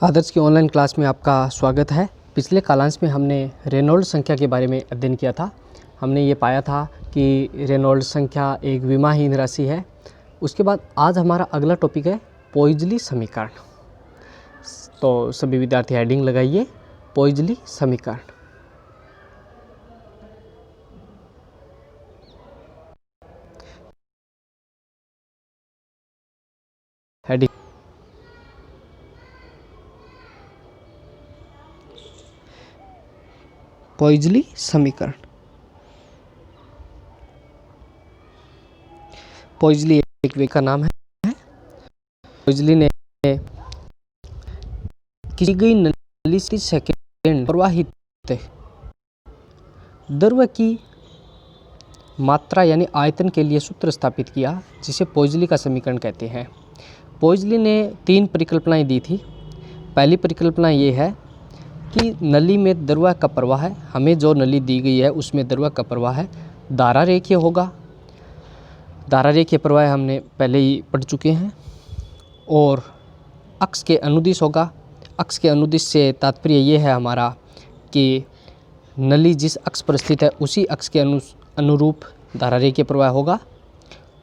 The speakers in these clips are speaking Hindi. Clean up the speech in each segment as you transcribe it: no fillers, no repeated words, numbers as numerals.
आदर्श की ऑनलाइन क्लास में आपका स्वागत है। पिछले कालांश में हमने रेनॉल्ड्स संख्या के बारे में अध्ययन किया था। हमने ये पाया था कि रेनॉल्ड्स संख्या एक विमाहीन राशि है। उसके बाद आज हमारा अगला टॉपिक है पोइजली समीकरण। तो सभी विद्यार्थी हेडिंग लगाइए, पोइजली समीकरण। हेडिंग पोइजली समीकरण। पोइजली एक व्यक्ति का नाम है। पोइजली ने किसी गई नली से सेकेंड प्रवाहित द्रव की मात्रा यानी आयतन के लिए सूत्र स्थापित किया, जिसे पोइजली का समीकरण कहते हैं। पोइजली ने 3 परिकल्पनाएं दी थी। पहली परिकल्पना ये है कि नली में द्रव का प्रवाह है। हमें जो नली दी गई है उसमें द्रव का प्रवाह है, धारा रेखीय होगा। धारा रेखीय प्रवाह हमने पहले ही पढ़ चुके हैं। और अक्ष के अनुदिश होगा। अक्ष के अनुदिश से तात्पर्य ये है हमारा कि नली जिस अक्ष पर स्थित है उसी अक्ष के अनुरूप धारा रेखीय प्रवाह होगा।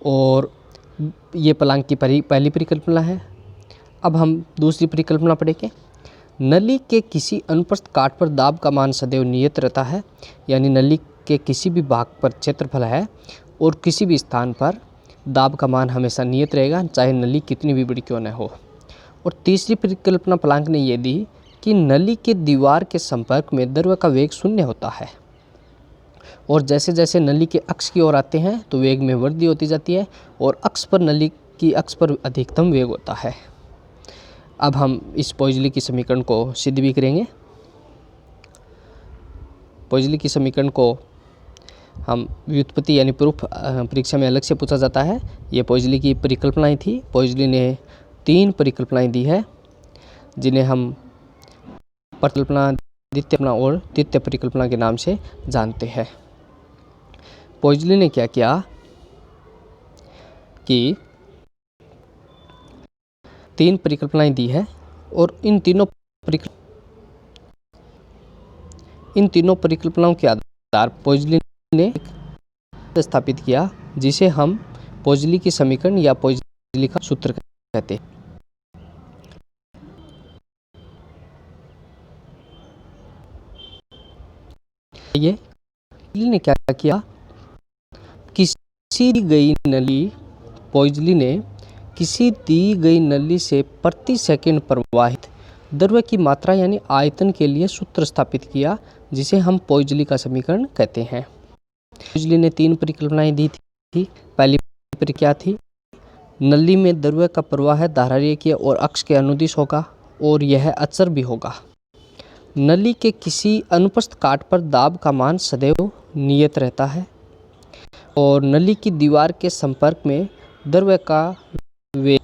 और ये प्लांक की पहली परिकल्पना है। अब हम दूसरी परिकल्पना पढ़ेंगे। नली के किसी अनुप्रस्थ काट पर दाब का मान सदैव नियत रहता है, यानी नली के किसी भी भाग पर क्षेत्रफल है और किसी भी स्थान पर दाब का मान हमेशा नियत रहेगा, चाहे नली कितनी भी बड़ी क्यों न हो। और तीसरी परिकल्पना प्लांक ने यह दी कि नली के दीवार के संपर्क में द्रव का वेग 0 होता है और जैसे जैसे नली के अक्ष की ओर आते हैं तो वेग में वृद्धि होती जाती है और नली की अक्ष पर अधिकतम वेग होता है। अब हम इस पोइजली की समीकरण को सिद्ध भी करेंगे। पोइजली की समीकरण को हम व्युत्पत्ति यानी प्रूफ परीक्षा में अलग से पूछा जाता है। ये पोइजली की परिकल्पनाएं थी। पोइजली ने 3 परिकल्पनाएं दी है, जिन्हें हम परिकल्पना, द्वितीय और तृतीय परिकल्पना के नाम से जानते हैं। पोइजली ने क्या किया कि 3 परिकल्पनाएं दी है और इन तीनों परिकल्पनाओं के आधार पर पोइजली ने स्थापित किया, जिसे हम पोइजली की समीकरण या पोइजली का सूत्र कहते हैं। ये पोइजली ने क्या किया, पोइजली ने किसी दी गई नली से प्रति सेकंड प्रवाहित द्रव की मात्रा यानी आयतन के लिए सूत्र स्थापित किया, जिसे हम पोइजली का समीकरण कहते हैं। पोइजली ने 3 परिकल्पनाएं दी थी। पहली परिकल्पना थी नली में द्रव का प्रवाह धारा रेखीय और अक्ष के अनुदिश होगा और यह अचर भी होगा। नली के किसी अनुप्रस्थ काट पर दाब का मान सदैव नियत रहता है और नली की दीवार के संपर्क में द्रव का वेग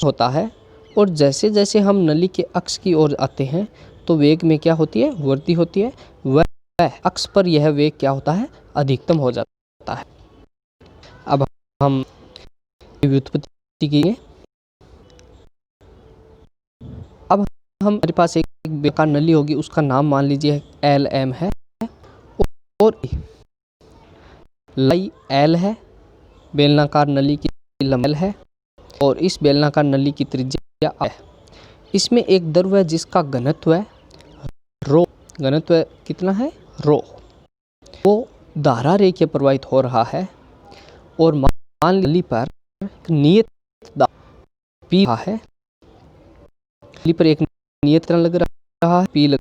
होता है और जैसे जैसे हम नली के अक्ष की ओर आते हैं तो वेग में क्या होती है, वृद्धि होती है। वह अक्ष पर यह वेग क्या होता है, अधिकतम हो जाता है। अब हम व्युत्पत्ति की। अब हमारे पास एक बेकार नली होगी, उसका नाम मान लीजिए LM है और लंबाई L है। बेलनाकार नली की लंबाई L है और इस बेलनाकार नली की त्रिज्या है। इसमें एक द्रव है जिसका घनत्व है रो। घनत्व कितना है, रो। वो धारा रेखीय प्रवाहित हो रहा है और मान नली पर नियत दाब P है। नली पर एक नियत लग रहा है, P लग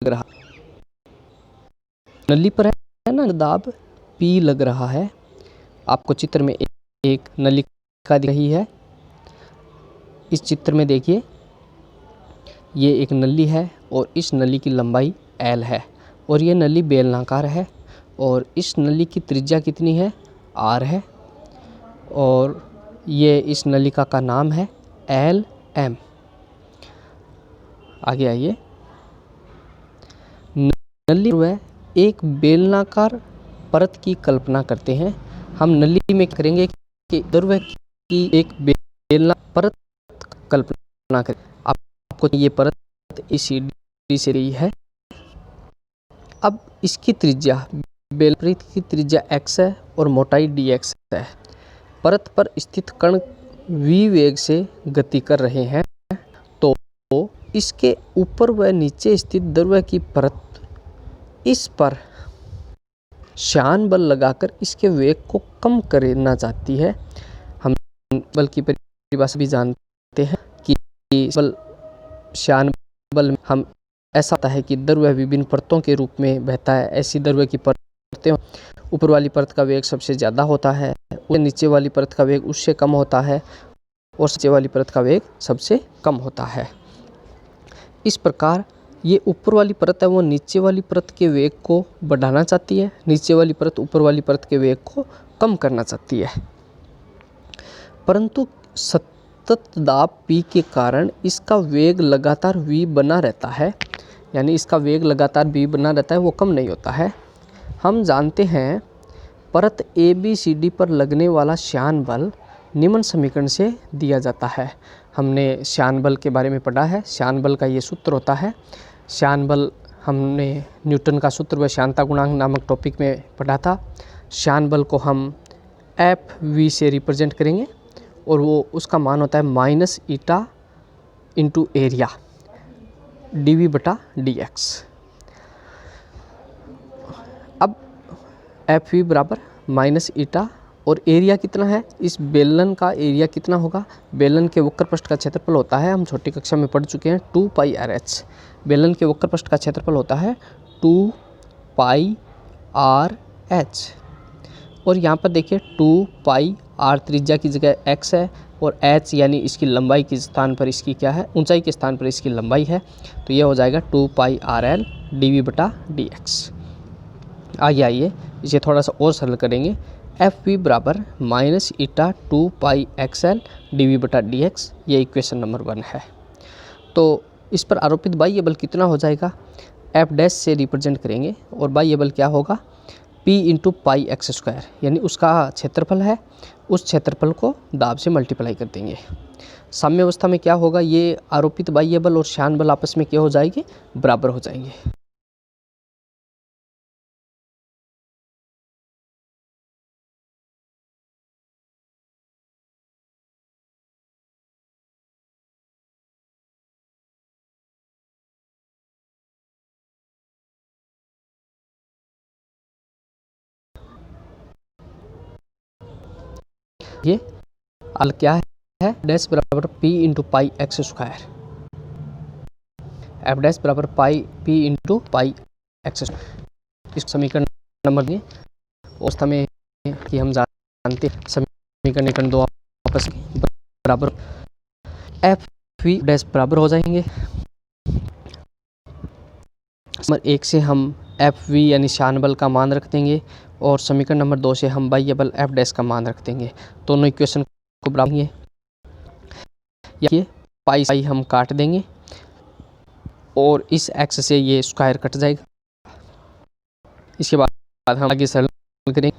रहा, नली पर है ना दाब P लग रहा है। आपको चित्र में एक नलिका दिख रही है। इस चित्र में देखिए ये एक नली है और इस नली की लंबाई L है और ये नली बेलनाकार है और इस नली की त्रिज्या कितनी है, R है और ये इस नलिका का नाम है LM। आगे आइए, नली में एक बेलनाकार परत की कल्पना करते हैं। हम नली में करेंगे कि द्रव्य की एक बेलनाकार परत कल्पना करें। आपको ये परत इस CD से रही है। अब इसकी त्रिज्या, बेलनाकार की त्रिज्या x है और मोटाई dx है। परत पर स्थित कण v वेग से गति कर रहे हैं, तो इसके ऊपर व नीचे स्थित द्रव्य की परत इस पर श्यान बल लगाकर इसके वेग को कम करना चाहती है। हम बल की परिभाषा भी जानते हैं कि बल श्यान बल हम ऐसा होता है कि द्रव्य विभिन्न परतों के रूप में बहता है। ऐसी द्रव्य की परतें, ऊपर वाली परत का वेग सबसे ज़्यादा होता है, नीचे वाली परत का वेग उससे कम होता है और नीचे वाली परत का वेग सबसे कम होता है। इस प्रकार ये ऊपर वाली परत है वो नीचे वाली परत के वेग को बढ़ाना चाहती है, नीचे वाली परत ऊपर वाली परत के वेग को कम करना चाहती है। परंतु सतत दाब P के कारण इसका वेग लगातार V बना रहता है, यानी इसका वेग लगातार V बना रहता है, वो कम नहीं होता है। हम जानते हैं परत ABCD पर लगने वाला श्यान बल निम्न समीकरण से दिया जाता है। हमने श्यान बल के बारे में पढ़ा है। श्यान बल का ये सूत्र होता है। श्यान बल हमने न्यूटन का सूत्र व श्यानता गुणांक नामक टॉपिक में पढ़ा था। श्यान बल को हम FV से रिप्रेजेंट करेंगे और वो उसका मान होता है minus eta into area dV/dx। अब FV बराबर माइनस ईटा और एरिया कितना है, इस बेलन का एरिया कितना होगा, बेलन के वक्र पृष्ठ का क्षेत्रफल होता है, हम छोटी कक्षा में पढ़ चुके हैं, 2πRh। बेलन के वक्र पृष्ठ का क्षेत्रफल होता है 2πRh और यहाँ पर देखिए 2πr त्रिज्या की जगह x है और h यानी इसकी लंबाई के स्थान पर इसकी क्या है, ऊंचाई के स्थान पर इसकी लंबाई है, तो ये हो जाएगा 2πRL dV/dx। आगे आइए इसे थोड़ा सा और सरल करेंगे। FV बराबर माइनस ईटा 2πXL dV/dx, ये इक्वेशन नंबर 1 है। तो इस पर आरोपित बाह्य बल कितना हो जाएगा, F' से रिप्रेजेंट करेंगे और बाह्य बल क्या होगा, P × πx², यानी उसका क्षेत्रफल है, उस क्षेत्रफल को दाब से मल्टीप्लाई कर देंगे। साम्य अवस्था में क्या होगा, ये आरोपित बाह्य बल और श्यान बल आपस में क्या हो जाएंगे, बराबर हो जाएंगे। ये अल क्या है, डैश बराबर P × πx², F' बराबर P × πx²। इस समीकरण नंबर में अवस्था में कि हम जानते हैं समीकरण 2 आपस में बराबर, FV' बराबर हो जाएंगे। नंबर 1 से हम FV यानी श्यान बल का मान रख देंगे और समीकरण नंबर 2 से हम बाह्य बल F' का मान रख देंगे। दोनों इक्वेशन को बराबर देंगे, ये पाई हम काट देंगे और इस x से ये स्क्वायर कट जाएगा। इसके बाद हम आगे सरल करेंगे।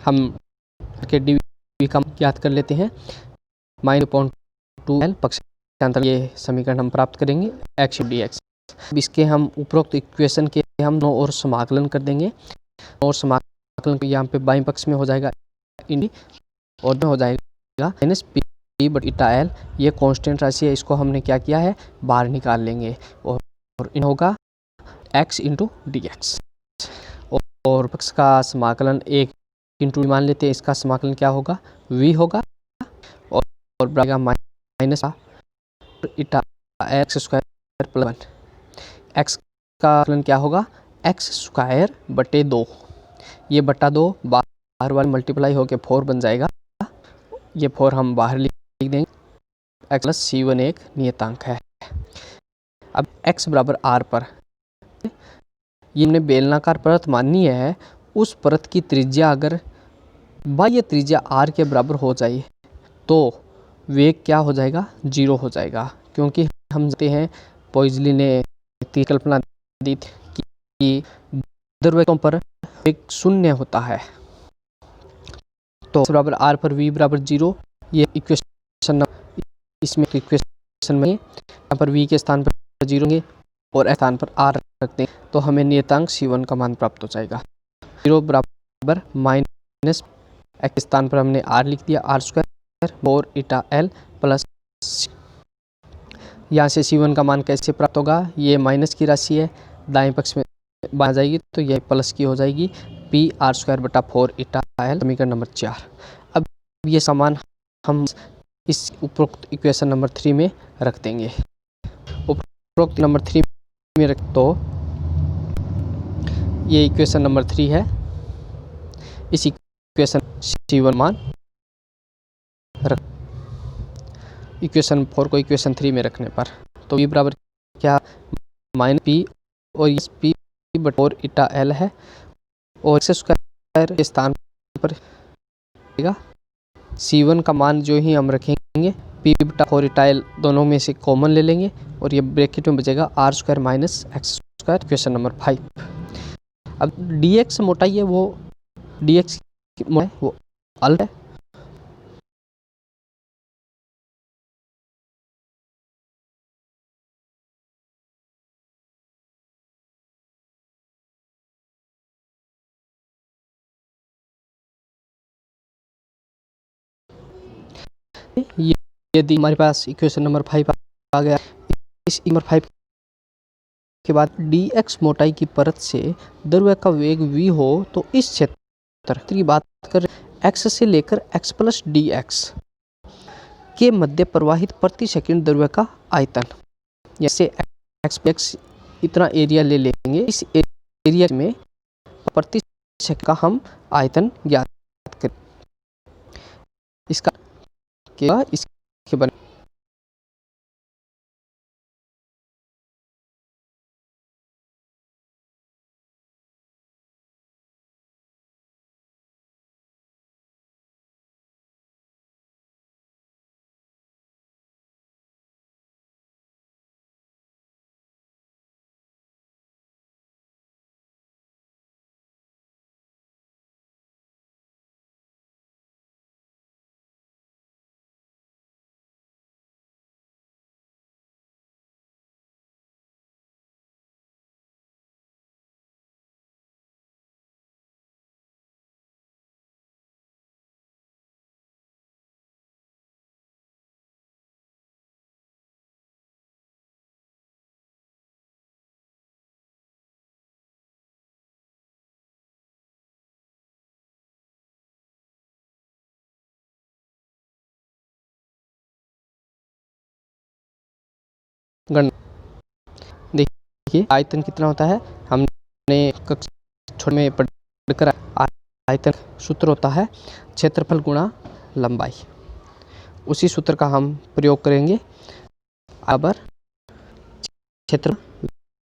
हम के dV का ज्ञात कर लेते हैं, -2L पक्षांतर, ये समीकरण हम प्राप्त करेंगे x dx। इसके हम उपरोक्त इक्वेशन के हम और समाकलन कर देंगे और समाकलन यहाँ पे बाएं पक्ष में हो जाएगा इन और में हो जाएगा माइनस पी बट इटा एल। ये कांस्टेंट राशि है, इसको हमने क्या किया है, बाहर निकाल लेंगे। और इन होगा x इंटू डी एक्स। और x का समाकलन 1 इंटू मान लेते हैं, इसका समाकलन क्या होगा, v होगा। और बराबर माइनस इटा एक्स स्क्वायर प्लस 1। एक्स का समाकलन क्या होगा, एक्स स्क्वायर बटे 2। ये बटा 2 बाहर वाले मल्टीप्लाई होके 4 बन जाएगा। ये 4 हम बाहर लिख देंगे। एक्स प्लस C1 एक नियतांक है। अब x बराबर r पर ये हमने बेलनाकार परत माननी है। उस परत की त्रिज्या अगर बाह्य त्रिज्या r के बराबर हो जाए तो वेग क्या हो जाएगा, 0 हो जाएगा। क्योंकि हम जानते हैं पॉइज़ली ने कल्पना दी थी कि द्रव्यकों पर वेग 0 होता है। तो बराबर r पर v बराबर 0, ये इक्वेशन, इसमें इक्वेशन में यहाँ पर v के स्थान पर 0 होंगे और स्थान पर r रखते हैं तो हमें नियतांक C1 का मान प्राप्त हो जाएगा। 0 बराबर माइनस x के स्थान पर हमने r लिख दिया, r स्क्वायर और इटा l प्लस। यहाँ से C1 का मान कैसे प्राप्त होगा, ये माइनस की राशि है, दाएं पक्ष में आ जाएगी तो यह प्लस की हो जाएगी, पी आर स्क्वायर बटा 4 इटा एल, समीकरण नंबर 4। अब ये समान हम इस उपरोक्त इक्वेशन नंबर 3 में रख देंगे। उपरोक्त नंबर 3 में रख तो ये इक्वेशन नंबर 3 है। इस इक्वेशन C1 मान रख, इक्वेशन 4 को इक्वेशन 3 में रखने पर तो ये बराबर क्या, माइनस पी और इस पी बटा 4 इटा एल है। और एक्स स्क्वायर के स्थान पर C1 का मान जो ही हम रखेंगे, पी बटा 4 इटा एल दोनों में से कॉमन ले लेंगे और ये ब्रैकेट में बचेगा r square minus x square, equation number 5। अब dx मोटाई है, वो dx मोटाई वो अल्फा है। यदि हमारे पास इक्वेशन नंबर 5 आ गया, इस नंबर 5 के बाद dx मोटाई की परत से द्रव्य का वेग v हो तो इस क्षेत्र की बात कर x से लेकर x प्लस dx के मध्य प्रवाहित प्रति सेकंड द्रव्य का आयतन, जैसे x इतना एरिया ले लेंगे। इस एरिया में प्रति सेकंड का हम आयतन ज्ञात करें। इसका क्या, इसके बने देखिए आयतन कितना होता है, हमने छोटे में पढ़कर आयतन सूत्र होता है क्षेत्रफल गुणा लंबाई। उसी सूत्र का हम प्रयोग करेंगे। अब क्षेत्र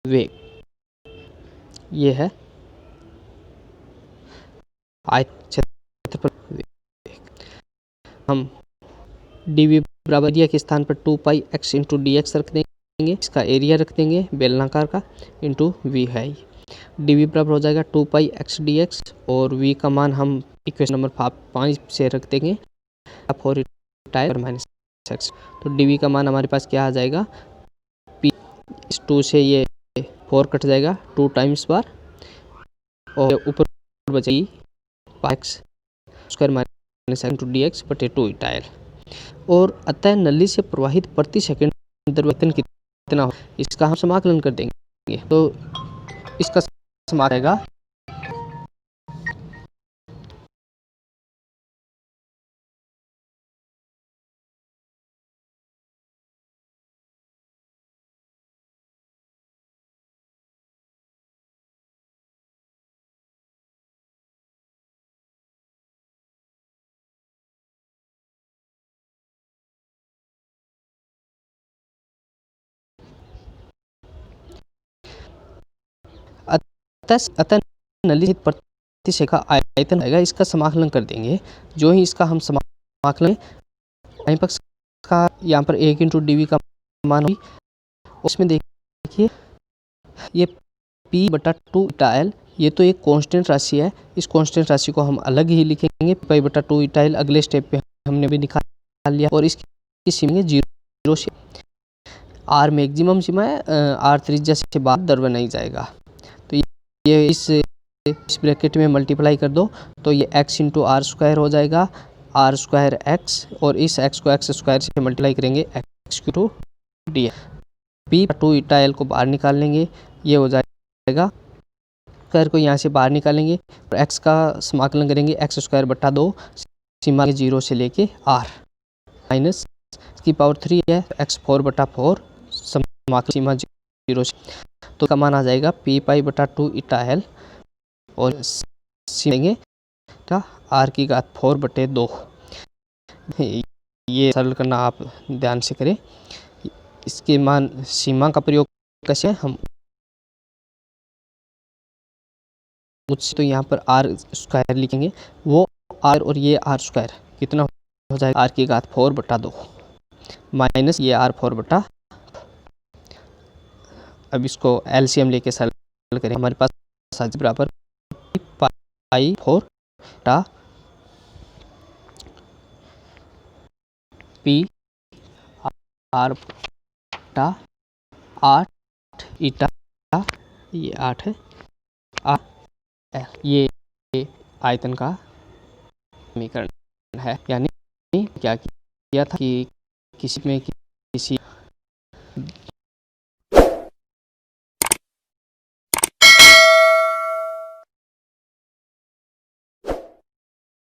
वेग, ये है क्षेत्रफल वेग। हम dv बराबर एरिया के स्थान पर 2 पाई x इंटू डी एक्स रख देंगे, इसका एरिया रख देंगे बेलनाकार का, इंटू v है। dv बराबर हो जाएगा 2 पाई x dx और v का मान हम इक्वेशन नंबर 5 से रख देंगे 4 टाइम माइनस एक्स। तो dv का मान हमारे पास क्या आ जाएगा, p इस 2 से ये 4 कट जाएगा 2 टाइम्स बार और ऊपर बचेगी x square second two dx बटे 2 ईटा एल। और अतः नली से प्रवाहित प्रति सेकंड द्रव्यमान कितना हो, इसका हम समाकलन कर देंगे। तो इसका समाकलन आएगा अतः नली प्रति सेकंड आयतन आएगा, इसका समाकलन कर देंगे। जो ही इसका हम समाकलन दाईं पक्ष का यहाँ पर 1 × dv का मान हुई, उसमें देखिए ये p बटा 2 ईटा एल, ये तो एक कांस्टेंट राशि है। इस कांस्टेंट राशि को हम अलग ही लिखेंगे। पाई बटा 2 ईटा एल अगले स्टेप पे हमने भी निकाल लिया। और इसकी सीमा 0 से r मैक्सिमम सीमा है, r त्रिज्या से बाहर द्रव्य नहीं जाएगा। तो ये इस ब्रैकेट में मल्टीप्लाई कर दो तो ये x × r² हो जाएगा, r² x, और इस x को x² से मल्टीप्लाई करेंगे x × dx। p 2 eta L को बाहर निकाल लेंगे, ये हो जाएगा। स्क्वायर को यहाँ से बाहर निकालेंगे और x का समाकलन करेंगे x² बटा 2, सीमा 0 से लेके r, माइनस की पावर 3 है x4 बटा 4, समाकलन सीमा 0 से, तो का मान आ जाएगा p पाई बटा 2 ईटा एल, और सीमेंगे r की घात 4 बटे 2। ये सरल करना आप ध्यान से करें। इसके मान सीमा का प्रयोग कैसे हम तो यहाँ पर r² लिखेंगे, वो r और ये r² कितना हो जाएगा, r की घात 4 बटा 2, माइनस ये r4 बटा। अब इसको एलसीएम लेके सरल करें, हमारे पास बराबर पाई 4 बटा p r बटा 8 ईटा, ये 8 है, ये आयतन का समीकरण है। यानी क्या किया था कि किसी में